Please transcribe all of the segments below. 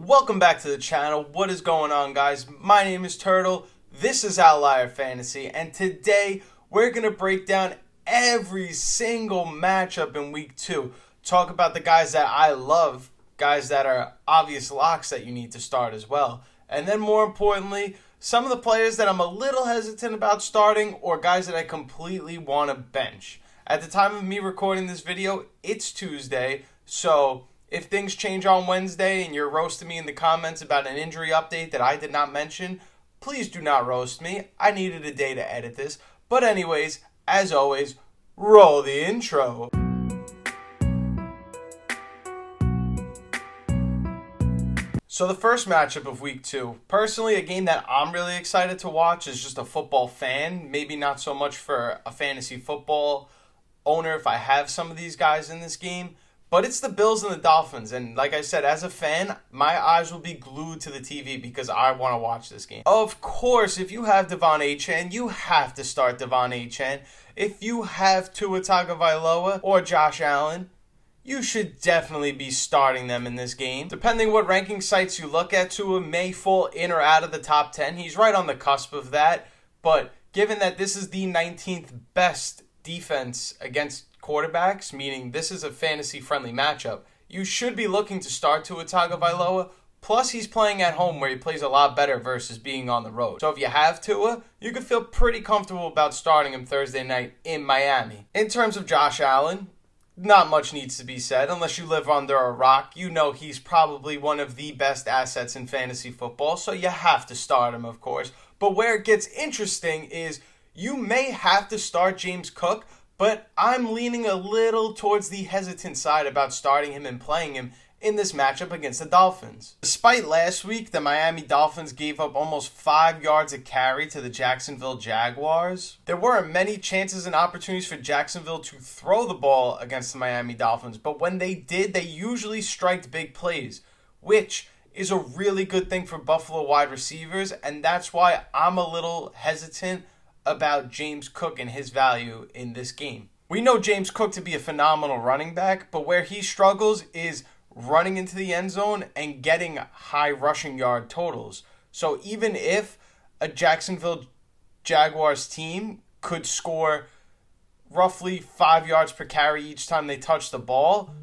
Welcome back to the channel. What is going on, guys? My name is Turtle. This is Outlier Fantasy, and today we're going to break down every single matchup in week 2. Talk about the guys that I love, guys that are obvious locks that you need to start as well. And then more importantly, some of the players that I'm a little hesitant about starting or guys that I completely want to bench. At the time of me recording this video, it's Tuesday, so if things change on Wednesday and you're roasting me in the comments about an injury update that I did not mention, please do not roast me. I needed a day to edit this. But anyways, as always, roll the intro. So the first matchup of week 2, personally a game that I'm really excited to watch as just a football fan, maybe not so much for a fantasy football owner if I have some of these guys in this game. But it's the Bills and the Dolphins, and like I said, as a fan, my eyes will be glued to the TV because I want to watch this game. Of course, if you have Devon Achane, you have to start Devon Achane. If you have Tua Tagovailoa or Josh Allen, you should definitely be starting them in this game. Depending what ranking sites you look at, Tua may fall in or out of the top 10. He's right on the cusp of that, but given that this is the 19th best defense against quarterbacks, meaning this is a fantasy-friendly matchup, you should be looking to start Tua Tagovailoa. Plus, he's playing at home where he plays a lot better versus being on the road. So if you have Tua, you can feel pretty comfortable about starting him Thursday night in Miami. In terms of Josh Allen, not much needs to be said. Unless you live under a rock, you know he's probably one of the best assets in fantasy football, so you have to start him, of course. But where it gets interesting is you may have to start James Cook, but I'm leaning a little towards the hesitant side about starting him and playing him in this matchup against the Dolphins. Despite last week, the Miami Dolphins gave up almost 5 yards a carry to the Jacksonville Jaguars. There weren't many chances and opportunities for Jacksonville to throw the ball against the Miami Dolphins, but when they did, they usually striked big plays, which is a really good thing for Buffalo wide receivers, and that's why I'm a little hesitant about James Cook and his value in this game. We know James Cook to be a phenomenal running back, but where he struggles is running into the end zone and getting high rushing yard totals. So even if a Jacksonville Jaguars team could score roughly 5 yards per carry each time they touch the ball,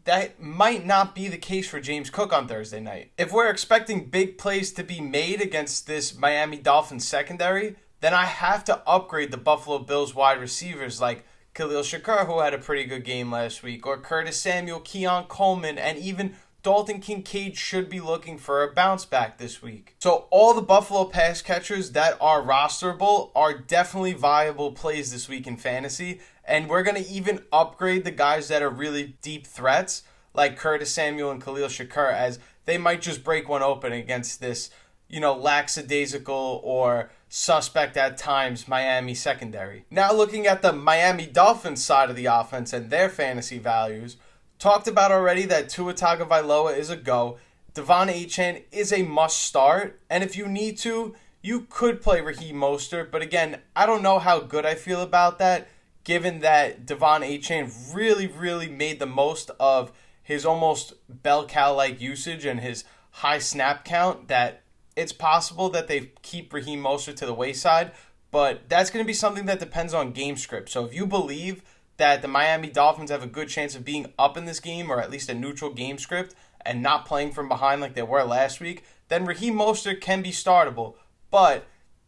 that might not be the case for James Cook on Thursday night. If we're expecting big plays to be made against this Miami Dolphins secondary, then I have to upgrade the Buffalo Bills wide receivers like Khalil Shakir, who had a pretty good game last week, or Curtis Samuel, Keon Coleman, and even Dalton Kincaid should be looking for a bounce back this week. So all the Buffalo pass catchers that are rosterable are definitely viable plays this week in fantasy, and we're going to even upgrade the guys that are really deep threats like Curtis Samuel and Khalil Shakir, as they might just break one open against this, lackadaisical or suspect at times Miami secondary. Now looking at the Miami Dolphins side of the offense and their fantasy values, talked about already that Tua Tagovailoa is a go. Devon Achane is a must start, and if you need to, you could play Raheem Mostert, but again, I don't know how good I feel about that, given that Devon Achane really made the most of his almost bell cow-like usage and his high snap count, that it's possible that they keep Raheem Mostert to the wayside, but that's going to be something that depends on game script. So if you believe that the Miami Dolphins have a good chance of being up in this game, or at least a neutral game script, and not playing from behind like they were last week, then Raheem Mostert can be startable. But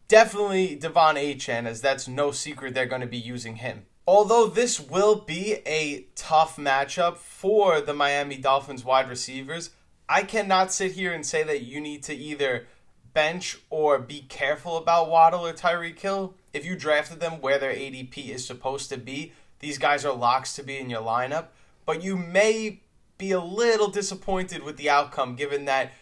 definitely Devon Achane, as that's no secret they're going to be using him. Although this will be a tough matchup for the Miami Dolphins wide receivers, I cannot sit here and say that you need to either bench or be careful about Waddle or Tyreek Hill. If you drafted them where their ADP is supposed to be, these guys are locks to be in your lineup. But you may be a little disappointed with the outcome, given that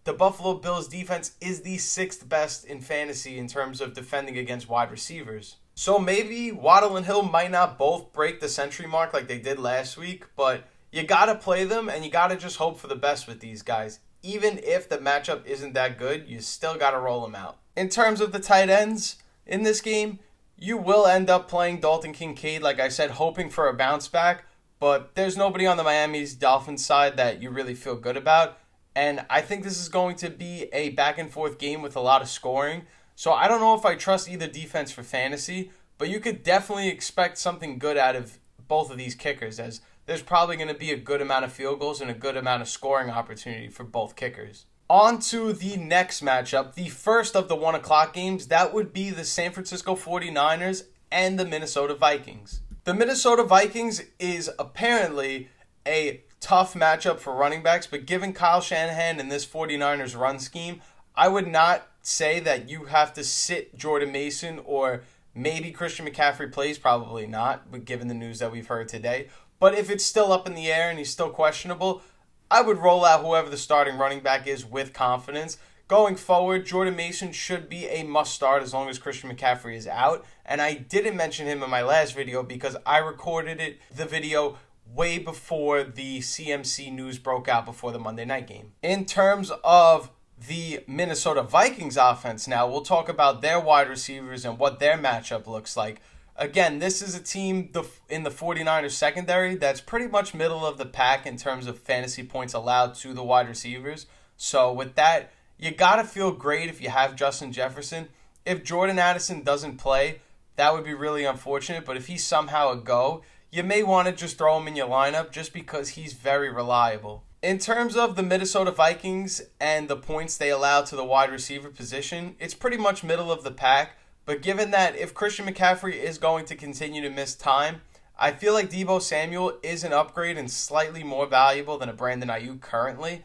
the Buffalo Bills defense is the 6th best in fantasy in terms of defending against wide receivers. So maybe Waddle and Hill might not both break the century mark like they did last week, but you got to play them, and you got to just hope for the best with these guys. Even if the matchup isn't that good, you still got to roll them out. In terms of the tight ends in this game, you will end up playing Dalton Kincaid, like I said, hoping for a bounce back, but there's nobody on the Miami Dolphins side that you really feel good about. And I think this is going to be a back and forth game with a lot of scoring. So I don't know if I trust either defense for fantasy, but you could definitely expect something good out of both of these kickers, as there's probably going to be a good amount of field goals and a good amount of scoring opportunity for both kickers. On to the next matchup, the first of the 1 o'clock games. That would be the San Francisco 49ers and the Minnesota Vikings. The Minnesota Vikings is apparently a tough matchup for running backs, but given Kyle Shanahan and this 49ers run scheme, I would not say that you have to sit Jordan Mason, or maybe Christian McCaffrey plays, probably not, given the news that we've heard today. But if it's still up in the air and he's still questionable, I would roll out whoever the starting running back is with confidence. Going forward, Jordan Mason should be a must-start as long as Christian McCaffrey is out. And I didn't mention him in my last video because I recorded the video way before the CMC news broke out before the Monday night game. In terms of the Minnesota Vikings offense now, we'll talk about their wide receivers and what their matchup looks like. Again, this is a team in the 49ers secondary that's pretty much middle of the pack in terms of fantasy points allowed to the wide receivers. So with that, you got to feel great if you have Justin Jefferson. If Jordan Addison doesn't play, that would be really unfortunate. But if he's somehow a go, you may want to just throw him in your lineup just because he's very reliable. In terms of the Minnesota Vikings and the points they allow to the wide receiver position, it's pretty much middle of the pack. But given that if Christian McCaffrey is going to continue to miss time, I feel like Deebo Samuel is an upgrade and slightly more valuable than a Brandon Ayuk currently.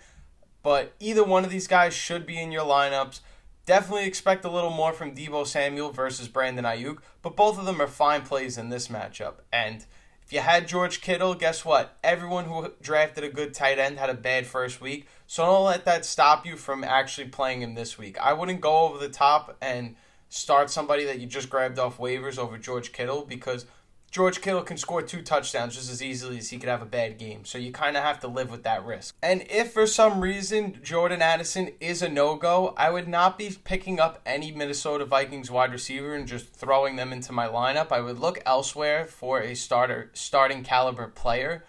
But either one of these guys should be in your lineups. Definitely expect a little more from Deebo Samuel versus Brandon Ayuk, but both of them are fine plays in this matchup. And if you had George Kittle, guess what? Everyone who drafted a good tight end had a bad first week, so don't let that stop you from actually playing him this week. I wouldn't go over the top and start somebody that you just grabbed off waivers over George Kittle, because George Kittle can score 2 touchdowns just as easily as he could have a bad game. So you kind of have to live with that risk. And if for some reason Jordan Addison is a no-go, I would not be picking up any Minnesota Vikings wide receiver and just throwing them into my lineup. I would look elsewhere for a starting caliber player.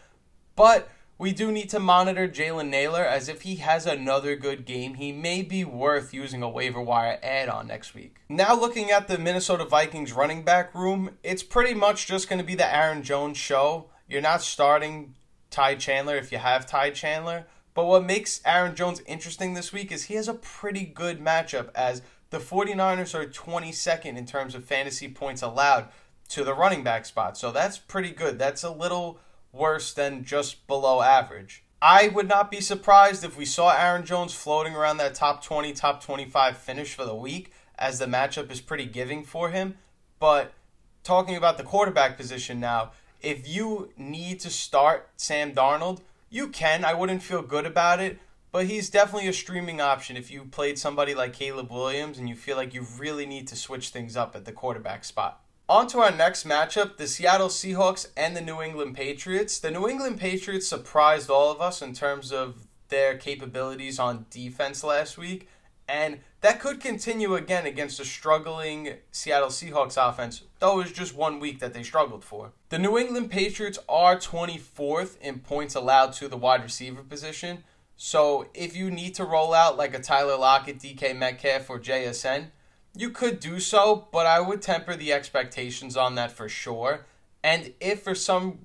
But we do need to monitor Jalen Naylor, as if he has another good game, he may be worth using a waiver wire add-on next week. Now looking at the Minnesota Vikings running back room, it's pretty much just going to be the Aaron Jones show. You're not starting Ty Chandler if you have Ty Chandler. But what makes Aaron Jones interesting this week is he has a pretty good matchup, as the 49ers are 22nd in terms of fantasy points allowed to the running back spot. So that's pretty good. That's a little worse than just below average. I would not be surprised if we saw Aaron Jones floating around that top 20, top 25 finish for the week, as the matchup is pretty giving for him. But talking about the quarterback position now, if you need to start Sam Darnold, you can. I wouldn't feel good about it, but he's definitely a streaming option if you played somebody like Caleb Williams and you feel like you really need to switch things up at the quarterback spot. On to our next matchup, the Seattle Seahawks and the New England Patriots. The New England Patriots surprised all of us in terms of their capabilities on defense last week, and that could continue again against a struggling Seattle Seahawks offense, though it was just 1 week that they struggled for. The New England Patriots are 24th in points allowed to the wide receiver position, so if you need to roll out like a Tyler Lockett, DK Metcalf, or JSN, you could do so, but I would temper the expectations on that for sure. And if for some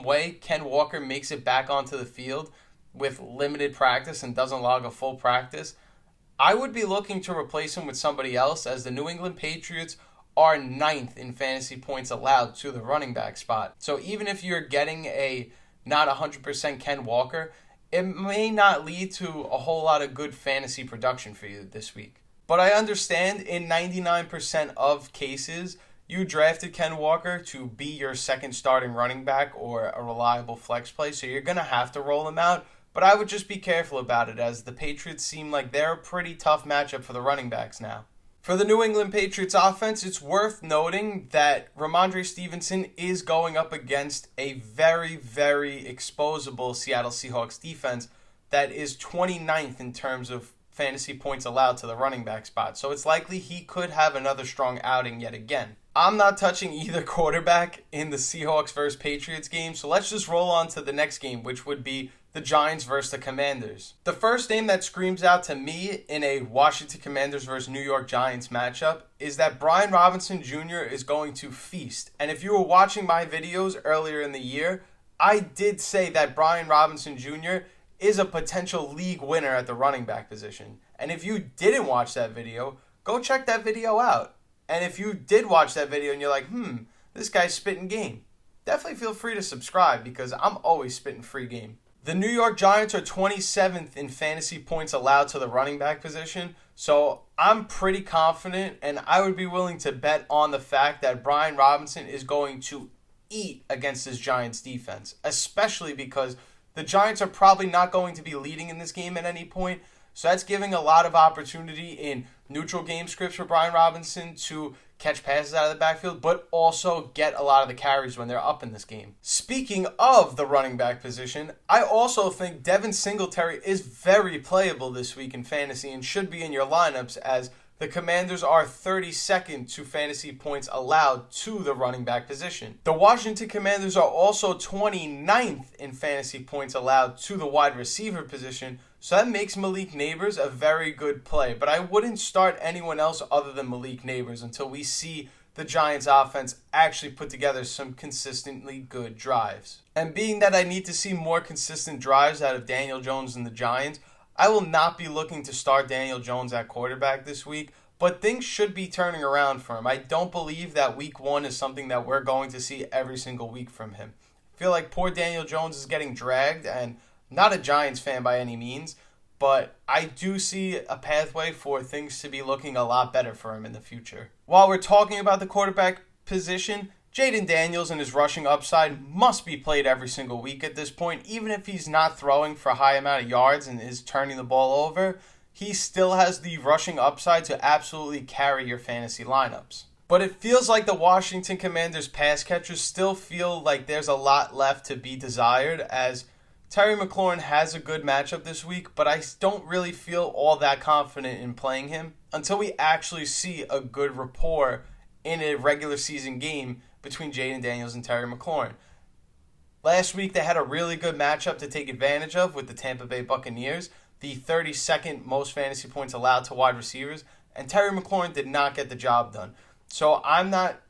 way Ken Walker makes it back onto the field with limited practice and doesn't log a full practice, I would be looking to replace him with somebody else, as the New England Patriots are 9th in fantasy points allowed to the running back spot. So even if you're getting a not 100% Ken Walker, it may not lead to a whole lot of good fantasy production for you this week. But I understand in 99% of cases, you drafted Ken Walker to be your second starting running back or a reliable flex play, so you're going to have to roll him out. But I would just be careful about it, as the Patriots seem like they're a pretty tough matchup for the running backs now. For the New England Patriots offense, it's worth noting that Ramondre Stevenson is going up against a very, very exposable Seattle Seahawks defense that is 29th in terms of fantasy points allowed to the running back spot. So it's likely he could have another strong outing yet again. I'm not touching either quarterback in the Seahawks versus Patriots game, so let's just roll on to the next game, which would be the Giants versus the Commanders. The first name that screams out to me in a Washington Commanders versus New York Giants matchup is that Brian Robinson Jr. is going to feast. And if you were watching my videos earlier in the year, I did say that Brian Robinson Jr. is a potential league winner at the running back position. And if you didn't watch that video, go check that video out. And if you did watch that video and you're like, this guy's spitting game, definitely feel free to subscribe because I'm always spitting free game. The New York Giants are 27th in fantasy points allowed to the running back position, so I'm pretty confident and I would be willing to bet on the fact that Brian Robinson is going to eat against this Giants defense, especially because the Giants are probably not going to be leading in this game at any point, so that's giving a lot of opportunity in neutral game scripts for Brian Robinson to catch passes out of the backfield, but also get a lot of the carries when they're up in this game. Speaking of the running back position, I also think Devin Singletary is very playable this week in fantasy and should be in your lineups, as the Commanders are 32nd to fantasy points allowed to the running back position. The Washington Commanders are also 29th in fantasy points allowed to the wide receiver position, so that makes Malik Neighbors a very good play. But I wouldn't start anyone else other than Malik Neighbors until we see the Giants offense actually put together some consistently good drives. And being that I need to see more consistent drives out of Daniel Jones and the Giants, I will not be looking to start Daniel Jones at quarterback this week, but things should be turning around for him. I don't believe that week 1 is something that we're going to see every single week from him. I feel like poor Daniel Jones is getting dragged, and not a Giants fan by any means, but I do see a pathway for things to be looking a lot better for him in the future. While we're talking about the quarterback position, Jaden Daniels and his rushing upside must be played every single week at this point. Even if he's not throwing for a high amount of yards and is turning the ball over, he still has the rushing upside to absolutely carry your fantasy lineups. But it feels like the Washington Commanders pass catchers still feel like there's a lot left to be desired, as Terry McLaurin has a good matchup this week, but I don't really feel all that confident in playing him until we actually see a good rapport in a regular season game between Jaden Daniels and Terry McLaurin. Last week, they had a really good matchup to take advantage of with the Tampa Bay Buccaneers, the 32nd most fantasy points allowed to wide receivers, and Terry McLaurin did not get the job done. So I'm not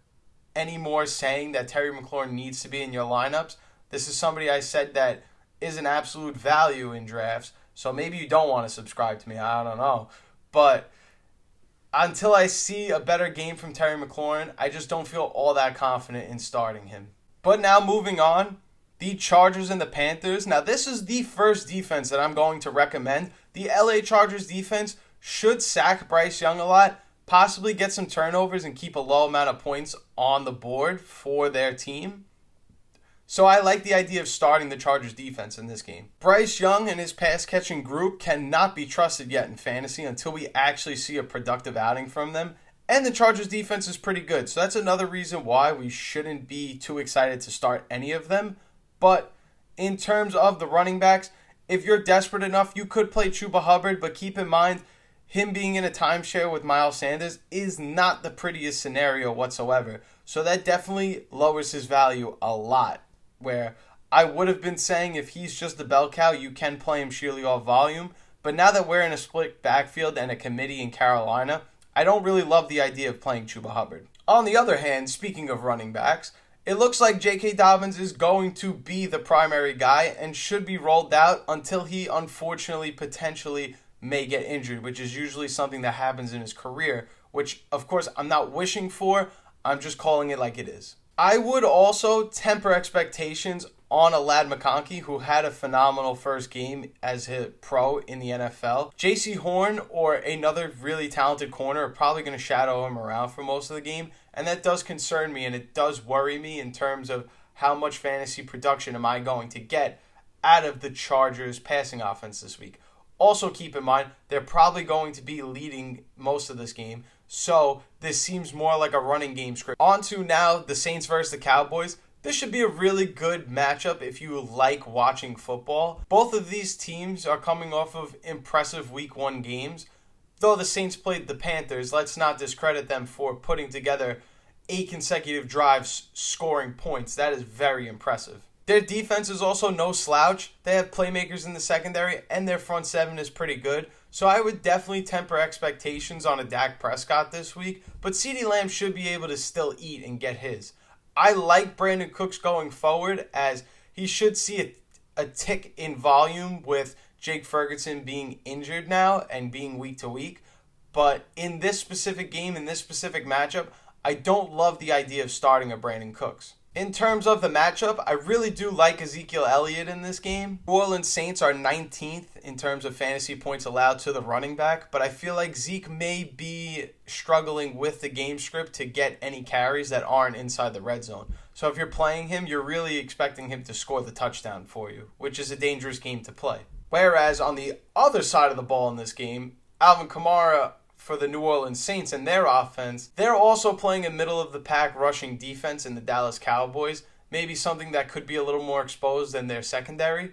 anymore saying that Terry McLaurin needs to be in your lineups. This is somebody I said that is an absolute value in drafts, so maybe you don't want to subscribe to me, I don't know. But until I see a better game from Terry McLaurin, I just don't feel all that confident in starting him. But now moving on, the Chargers and the Panthers. Now this is the first defense that I'm going to recommend. The LA Chargers defense should sack Bryce Young a lot, possibly get some turnovers and keep a low amount of points on the board for their team. So I like the idea of starting the Chargers defense in this game. Bryce Young and his pass-catching group cannot be trusted yet in fantasy until we actually see a productive outing from them. And the Chargers defense is pretty good. So that's another reason why we shouldn't be too excited to start any of them. But in terms of the running backs, if you're desperate enough, you could play Chuba Hubbard. But keep in mind, him being in a timeshare with Miles Sanders is not the prettiest scenario whatsoever. So that definitely lowers his value a lot. Where I would have been saying if he's just the bell cow, you can play him sheerly off volume. But now that we're in a split backfield and a committee in Carolina, I don't really love the idea of playing Chuba Hubbard. On the other hand, speaking of running backs, it looks like J.K. Dobbins is going to be the primary guy and should be rolled out until he unfortunately potentially may get injured, which is usually something that happens in his career, which of course I'm not wishing for, I'm just calling it like it is. I would also temper expectations on a Ladd McConkey, who had a phenomenal first game as a pro in the NFL. J.C. Horn or another really talented corner are probably going to shadow him around for most of the game, and that does concern me, and it does worry me in terms of how much fantasy production am I going to get out of the Chargers' passing offense this week. Also keep in mind, they're probably going to be leading most of this game, so this seems more like a running game script. On to now the Saints versus the Cowboys. This should be a really good matchup if you like watching football. Both of these teams are coming off of impressive Week 1 games. Though the Saints played the Panthers, let's not discredit them for putting together 8 consecutive drives scoring points. That is very impressive. Their defense is also no slouch. They have playmakers in the secondary, and their front seven is pretty good. So I would definitely temper expectations on a Dak Prescott this week, but CeeDee Lamb should be able to still eat and get his. I like Brandon Cooks going forward, as he should see a tick in volume with Jake Ferguson being injured now and being week to week. But in this specific game, in this specific matchup, I don't love the idea of starting a Brandon Cooks. In terms of the matchup, I really do like Ezekiel Elliott in this game. New Orleans Saints are 19th in terms of fantasy points allowed to the running back, but I feel like Zeke may be struggling with the game script to get any carries that aren't inside the red zone. So if you're playing him, you're really expecting him to score the touchdown for you, which is a dangerous game to play. Whereas on the other side of the ball in this game, Alvin Kamara for the New Orleans Saints and their offense, they're also playing a middle-of-the-pack rushing defense in the Dallas Cowboys, maybe something that could be a little more exposed than their secondary.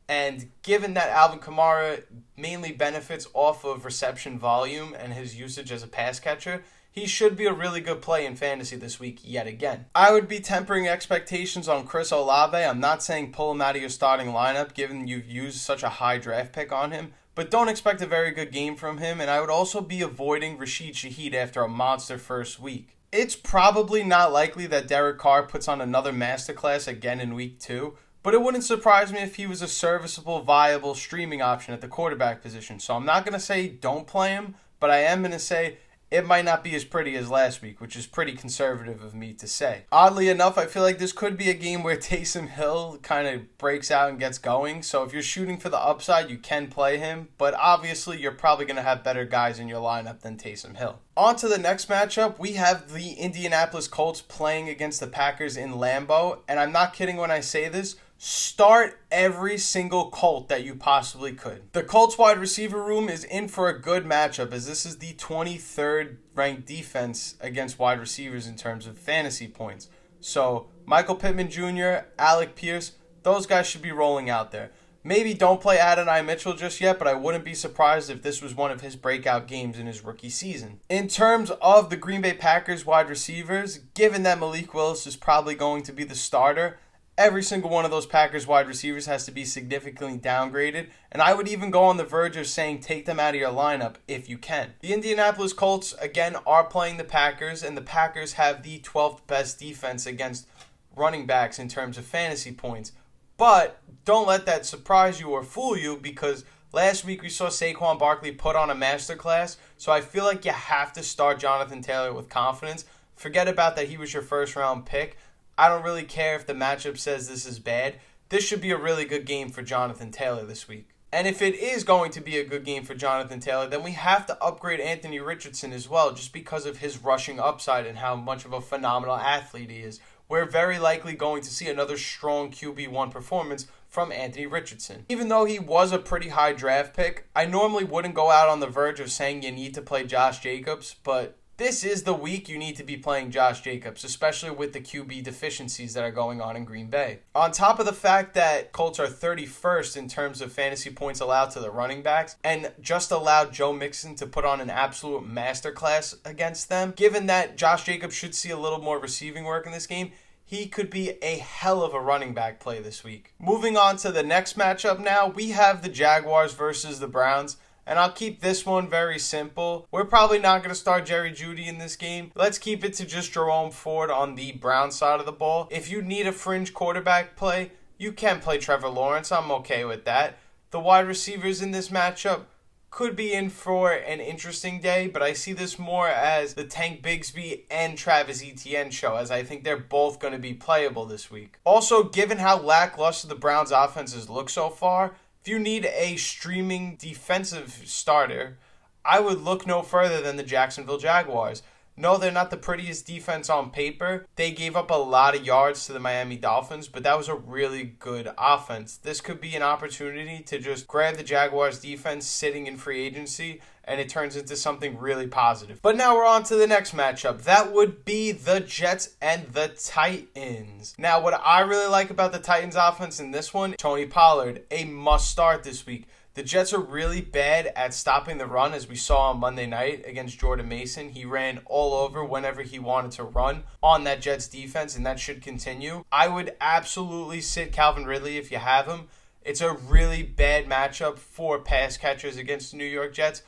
And given that Alvin Kamara mainly benefits off of reception volume and his usage as a pass catcher, he should be a really good play in fantasy this week yet again. I would be tempering expectations on Chris Olave. I'm not saying pull him out of your starting lineup given you've used such a high draft pick on him, but don't expect a very good game from him, and I would also be avoiding Rashid Shaheed after a monster first week. It's probably not likely that Derek Carr puts on another masterclass again in week 2, but it wouldn't surprise me if he was a serviceable, viable streaming option at the quarterback position. So I'm not going to say don't play him, but I am going to say it might not be as pretty as last week, which is pretty conservative of me to say. Oddly enough, I feel like this could be a game where Taysom Hill kind of breaks out and gets going. So if you're shooting for the upside, you can play him. But obviously, you're probably going to have better guys in your lineup than Taysom Hill. On to the next matchup, we have the Indianapolis Colts playing against the Packers in Lambeau. And I'm not kidding when I say this. Start every single Colt that you possibly could. The Colts wide receiver room is in for a good matchup, as this is the 23rd ranked defense against wide receivers in terms of fantasy points. So Michael Pittman Jr., Alec Pierce, those guys should be rolling out there. Maybe don't play Adonai Mitchell just yet, but I wouldn't be surprised if this was one of his breakout games in his rookie season. In terms of the Green Bay Packers wide receivers, given that Malik Willis is probably going to be the starter, every single one of those Packers wide receivers has to be significantly downgraded, and I would even go on the verge of saying take them out of your lineup if you can. The Indianapolis Colts, again, are playing the Packers, and the Packers have the 12th best defense against running backs in terms of fantasy points. But don't let that surprise you or fool you, because last week we saw Saquon Barkley put on a masterclass, so I feel like you have to start Jonathan Taylor with confidence. Forget about that he was your first-round pick. I don't really care if the matchup says this is bad. This should be a really good game for Jonathan Taylor this week. And if it is going to be a good game for Jonathan Taylor, then we have to upgrade Anthony Richardson as well, just because of his rushing upside and how much of a phenomenal athlete he is. We're very likely going to see another strong QB1 performance from Anthony Richardson. Even though he was a pretty high draft pick, I normally wouldn't go out on the verge of saying you need to play Josh Jacobs, but this is the week you need to be playing Josh Jacobs, especially with the QB deficiencies that are going on in Green Bay. On top of the fact that Colts are 31st in terms of fantasy points allowed to the running backs and just allowed Joe Mixon to put on an absolute masterclass against them, given that Josh Jacobs should see a little more receiving work in this game, he could be a hell of a running back play this week. Moving on to the next matchup now, we have the Jaguars versus the Browns. And I'll keep this one very simple. We're probably not going to start Jerry Jeudy in this game. Let's keep it to just Jerome Ford on the Brown side of the ball. If you need a fringe quarterback play, you can play Trevor Lawrence. I'm okay with that. The wide receivers in this matchup could be in for an interesting day, but I see this more as the Tank Bigsby and Travis Etienne show, as I think they're both going to be playable this week. Also, given how lackluster the Browns' offenses look so far, if you need a streaming defensive starter, I would look no further than the Jacksonville Jaguars. No, they're not the prettiest defense on paper. They gave up a lot of yards to the Miami Dolphins, but that was a really good offense. This could be an opportunity to just grab the Jaguars defense sitting in free agency, and it turns into something really positive. But now we're on to the next matchup. That would be the Jets and the Titans. Now, what I really like about the Titans offense in this one, Tony Pollard, a must start this week. The Jets are really bad at stopping the run, as we saw on Monday night against Jordan Mason. He ran all over whenever he wanted to run on that Jets defense, and that should continue. I would absolutely sit Calvin Ridley if you have him. It's a really bad matchup for pass catchers against the New York Jets,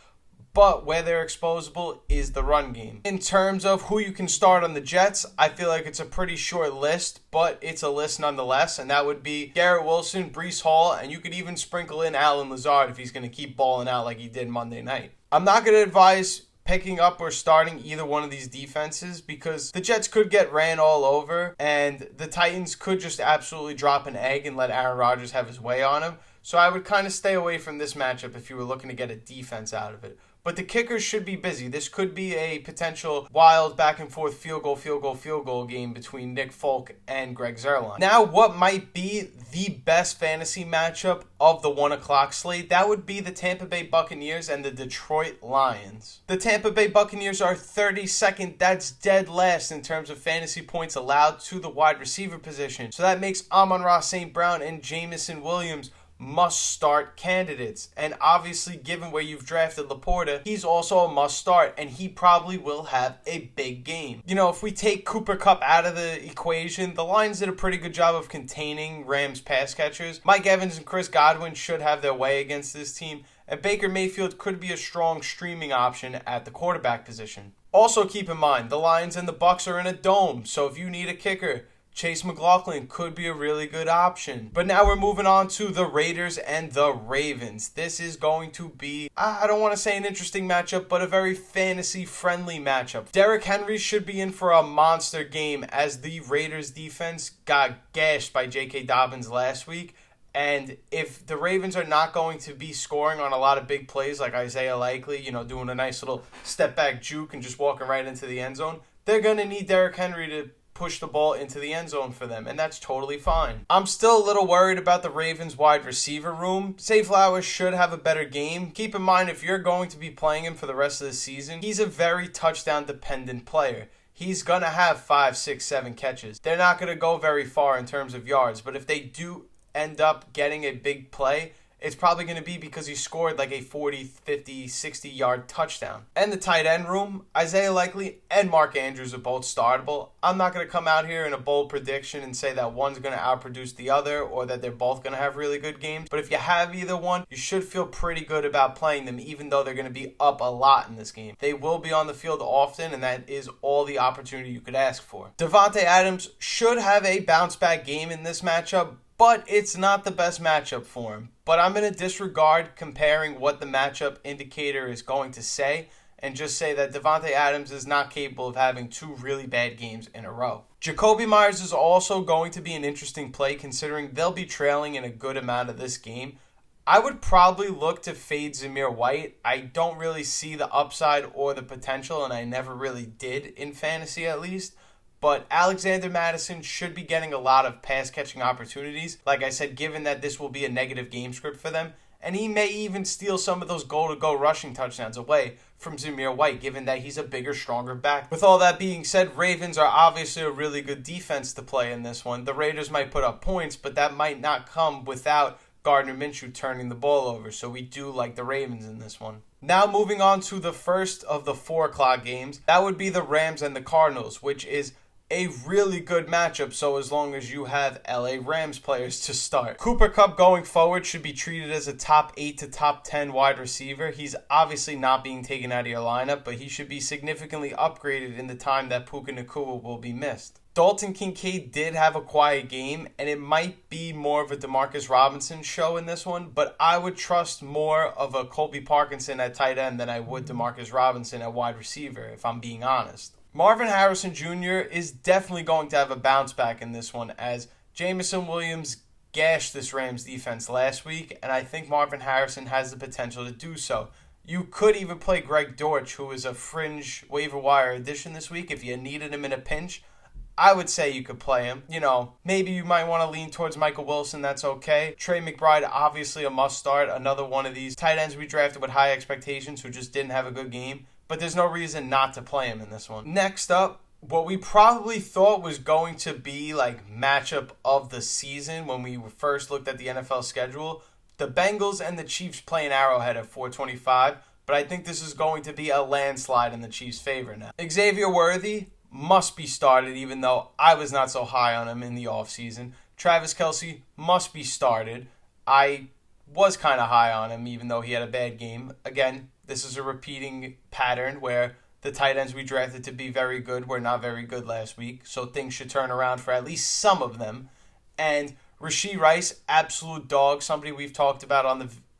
but where they're exposable is the run game. In terms of who you can start on the Jets, I feel like it's a pretty short list, but it's a list nonetheless, and that would be Garrett Wilson, Breece Hall, and you could even sprinkle in Allen Lazard if he's going to keep balling out like he did Monday night. I'm not going to advise picking up or starting either one of these defenses because the Jets could get ran all over, and the Titans could just absolutely drop an egg and let Aaron Rodgers have his way on him. So I would kind of stay away from this matchup if you were looking to get a defense out of it. But the kickers should be busy. This could be a potential wild back and forth field goal game between Nick Folk and Greg Zuerlein. Now, what might be the best fantasy matchup of the 1 o'clock slate? That would be the Tampa Bay Buccaneers and the Detroit Lions. The Tampa Bay Buccaneers are 32nd. That's dead last in terms of fantasy points allowed to the wide receiver position. So that makes Amon-Ra St. Brown and Jamison Williams must-start candidates. And obviously, given where you've drafted Laporta, he's also a must-start, and he probably will have a big game. You know, if we take Cooper Kupp out of the equation, the Lions did a pretty good job of containing Rams pass catchers. Mike Evans and Chris Godwin should have their way against this team, and Baker Mayfield could be a strong streaming option at the quarterback position. Also keep in mind, the Lions and the Bucs are in a dome, so if you need a kicker, Chase McLaughlin could be a really good option. But now we're moving on to the Raiders and the Ravens. This is going to be, I don't want to say an interesting matchup, but a very fantasy-friendly matchup. Derrick Henry should be in for a monster game as the Raiders defense got gashed by J.K. Dobbins last week. And if the Ravens are not going to be scoring on a lot of big plays like Isaiah Likely, doing a nice little step-back juke and just walking right into the end zone, they're going to need Derrick Henry to push the ball into the end zone for them, and that's totally fine. I'm still a little worried about the Ravens wide receiver room. Zay Flowers should have a better game. Keep in mind, if you're going to be playing him for the rest of the season, he's a very touchdown-dependent player. He's going to have 5, 6, 7 catches. They're not going to go very far in terms of yards, but if they do end up getting a big play, it's probably going to be because he scored like a 40, 50, 60-yard touchdown. And the tight end room, Isaiah Likely and Mark Andrews are both startable. I'm not going to come out here in a bold prediction and say that one's going to outproduce the other or that they're both going to have really good games. But if you have either one, you should feel pretty good about playing them, even though they're going to be up a lot in this game. They will be on the field often, and that is all the opportunity you could ask for. Davante Adams should have a bounce-back game in this matchup, but it's not the best matchup for him. But I'm going to disregard comparing what the matchup indicator is going to say and just say that Davante Adams is not capable of having 2 really bad games in a row. Jacoby Myers is also going to be an interesting play considering they'll be trailing in a good amount of this game. I would probably look to fade Zamir White. I don't really see the upside or the potential, and I never really did in fantasy at least. But Alexander Mattison should be getting a lot of pass-catching opportunities, like I said, given that this will be a negative game script for them. And he may even steal some of those goal-to-go rushing touchdowns away from Zamir White, given that he's a bigger, stronger back. With all that being said, Ravens are obviously a really good defense to play in this one. The Raiders might put up points, but that might not come without Gardner Minshew turning the ball over. So we do like the Ravens in this one. Now moving on to the first of the 4 o'clock games. That would be the Rams and the Cardinals, which is a really good matchup, so as long as you have LA Rams players to start. Cooper Kupp going forward should be treated as a top 8 to top 10 wide receiver. He's obviously not being taken out of your lineup, but he should be significantly upgraded in the time that Puka Nacua will be missed. Dalton Kincaid did have a quiet game, and it might be more of a Demarcus Robinson show in this one, but I would trust more of a Colby Parkinson at tight end than I would Demarcus Robinson at wide receiver, if I'm being honest. Marvin Harrison Jr. is definitely going to have a bounce back in this one as Jamison Williams gashed this Rams defense last week, and I think Marvin Harrison has the potential to do so. You could even play Greg Dortch, who is a fringe waiver wire addition this week. If you needed him in a pinch, I would say you could play him. Maybe you might want to lean towards Michael Wilson. That's okay. Trey McBride, obviously a must start. Another one of these tight ends we drafted with high expectations who just didn't have a good game. But there's no reason not to play him in this one. Next up, what we probably thought was going to be like matchup of the season when we first looked at the NFL schedule, The Bengals and the Chiefs play an Arrowhead at 4:25, but I think this is going to be a landslide in the Chiefs' favor now. Xavier Worthy must be started, even though I was not so high on him in the offseason. Travis Kelce must be started. I was kind of high on him, even though he had a bad game. Again, this is a repeating pattern where the tight ends we drafted to be very good were not very good last week, so things should turn around for at least some of them. And Rashee Rice, absolute dog, somebody we've talked about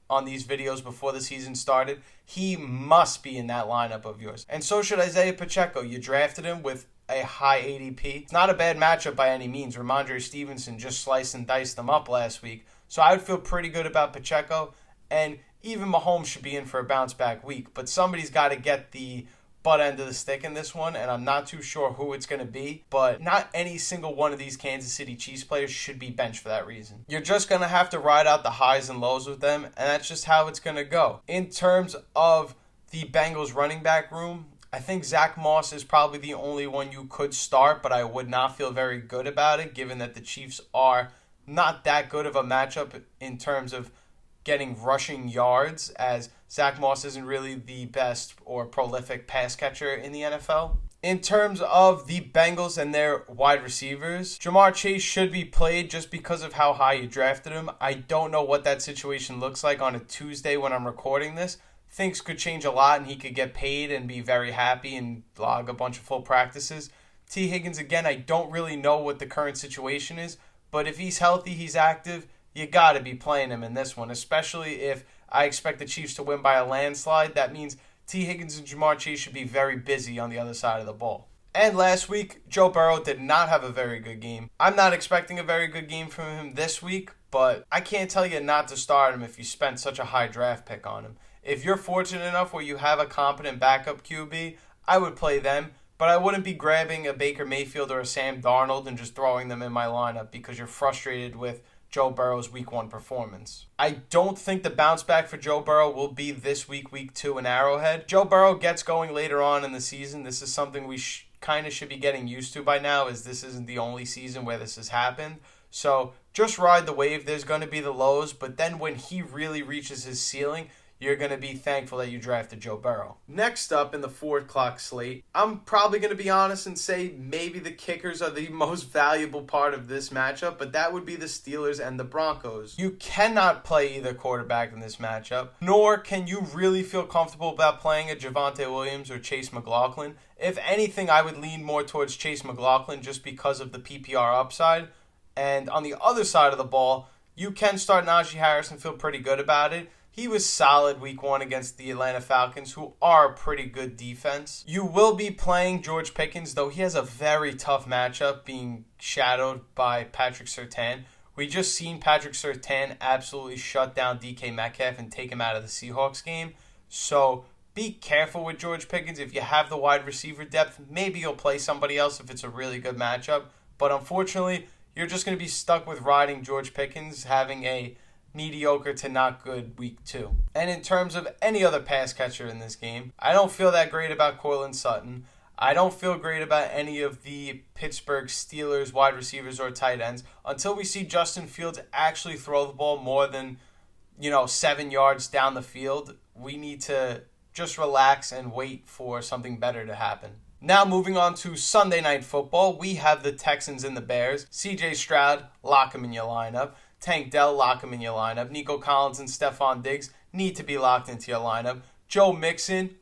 on these videos before the season started. He must be in that lineup of yours. And so should Isaiah Pacheco. You drafted him with a high ADP. It's not a bad matchup by any means. Ramondre Stevenson just sliced and diced them up last week. So I would feel pretty good about Pacheco. And even Mahomes should be in for a bounce-back week. But somebody's got to get the butt end of the stick in this one, and I'm not too sure who it's going to be, but not any single one of these Kansas City Chiefs players should be benched for that reason. You're just going to have to ride out the highs and lows with them, and that's just how it's going to go. In terms of the Bengals running back room, I think Zach Moss is probably the only one you could start, but I would not feel very good about it, given that the Chiefs are not that good of a matchup in terms of getting rushing yards, as Zach Moss isn't really the best or prolific pass catcher in the NFL. In terms of the Bengals and their wide receivers, Jamar Chase should be played just because of how high you drafted him. I don't know what that situation looks like on a Tuesday when I'm recording this. Things could change a lot and he could get paid and be very happy and log a bunch of full practices. T. Higgins, again, I don't really know what the current situation is, but if he's healthy, he's active, you got to be playing him in this one, especially if I expect the Chiefs to win by a landslide. That means T. Higgins and Jamar Chase should be very busy on the other side of the ball. And last week, Joe Burrow did not have a very good game. I'm not expecting a very good game from him this week, but I can't tell you not to start him if you spent such a high draft pick on him. If you're fortunate enough where you have a competent backup QB, I would play them, but I wouldn't be grabbing a Baker Mayfield or a Sam Darnold and just throwing them in my lineup because you're frustrated with Joe Burrow's Week 1 performance. I don't think the bounce back for Joe Burrow will be this week, Week 2 in Arrowhead. Joe Burrow gets going later on in the season. This is something we kind of should be getting used to by now, as this isn't the only season where this has happened. So just ride the wave. There's going to be the lows, but then when he really reaches his ceiling, you're going to be thankful that you drafted Joe Burrow. Next up in the 4 o'clock slate, I'm probably going to be honest and say maybe the kickers are the most valuable part of this matchup, but that would be the Steelers and the Broncos. You cannot play either quarterback in this matchup, nor can you really feel comfortable about playing a Javonte Williams or Chase McLaughlin. If anything, I would lean more towards Chase McLaughlin just because of the PPR upside. And on the other side of the ball, you can start Najee Harris and feel pretty good about it. He was solid Week 1 against the Atlanta Falcons, who are a pretty good defense. You will be playing George Pickens, though he has a very tough matchup being shadowed by Patrick Surtain. We just seen Patrick Surtain absolutely shut down DK Metcalf and take him out of the Seahawks game. So be careful with George Pickens. If you have the wide receiver depth, maybe you'll play somebody else if it's a really good matchup. But unfortunately, you're just going to be stuck with riding George Pickens, having a mediocre to not good Week 2. And in terms of any other pass catcher in this game, I don't feel that great about Courtland Sutton. I don't feel great about any of the Pittsburgh Steelers wide receivers or tight ends until we see Justin Fields actually throw the ball more than, 7 yards down the field. We need to just relax and wait for something better to happen. Now moving on to Sunday Night Football, we have the Texans and the Bears. CJ Stroud, lock him in your lineup. Tank Dell, lock him in your lineup. Nico Collins and Stephon Diggs need to be locked into your lineup. Joe Mixon,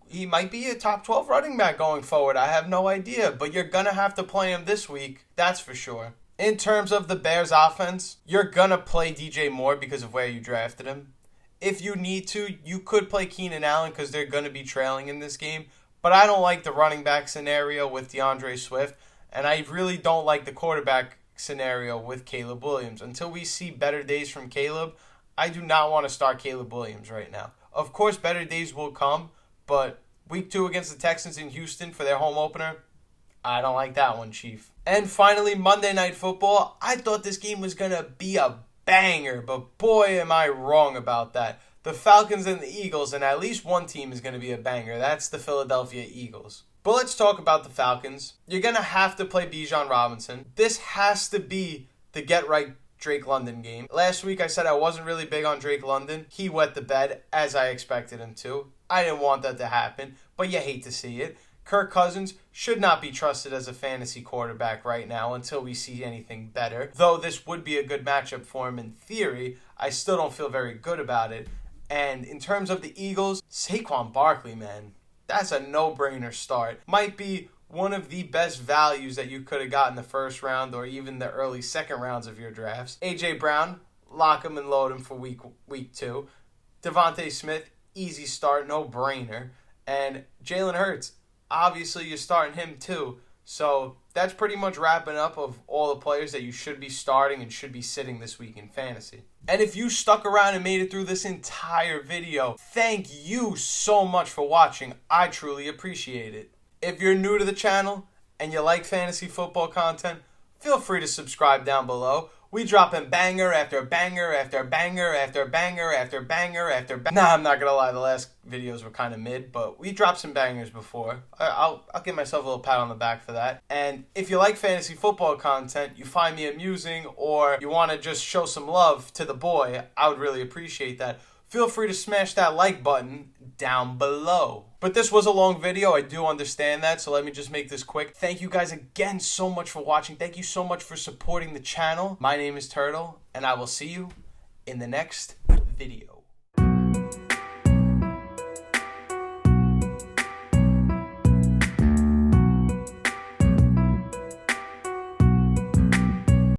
he might be a top 12 running back going forward. I have no idea, but you're going to have to play him this week. That's for sure. In terms of the Bears offense, you're going to play DJ Moore because of where you drafted him. If you need to, you could play Keenan Allen because they're going to be trailing in this game. But I don't like the running back scenario with DeAndre Swift, and I really don't like the quarterback scenario with Caleb Williams. Until we see better days from Caleb, I do not want to start Caleb Williams right now. Of course, better days will come, but Week 2 against the Texans in Houston for their home opener, I don't like that one, Chief. And finally, Monday Night Football. I thought this game was going to be a banger, but boy, am I wrong about that. The Falcons and the Eagles, and at least one team is going to be a banger. That's the Philadelphia Eagles. But let's talk about the Falcons. You're going to have to play Bijan Robinson. This has to be the get-right Drake London game. Last week I said I wasn't really big on Drake London. He wet the bed as I expected him to. I didn't want that to happen, but you hate to see it. Kirk Cousins should not be trusted as a fantasy quarterback right now until we see anything better. Though this would be a good matchup for him in theory, I still don't feel very good about it. And in terms of the Eagles, Saquon Barkley, man, that's a no-brainer start. Might be one of the best values that you could have got in the first round or even the early second rounds of your drafts. A.J. Brown, lock him and load him for week 2. Devontae Smith, easy start, no-brainer. And Jalen Hurts, obviously you're starting him too. So that's pretty much wrapping up of all the players that you should be starting and should be sitting this week in fantasy. And if you stuck around and made it through this entire video, thank you so much for watching. I truly appreciate it. If you're new to the channel and you like fantasy football content, feel free to subscribe down below. We dropping banger after banger after banger after banger after banger after banger. Nah, I'm not gonna lie, the last videos were kind of mid, but we dropped some bangers before. I'll give myself a little pat on the back for that. And if you like fantasy football content, you find me amusing, or you want to just show some love to the boy, I would really appreciate that. Feel free to smash that like button down below. But this was a long video, I do understand that, so let me just make this quick. Thank you guys again so much for watching. Thank you so much for supporting the channel. My name is Turtle, and I will see you in the next video.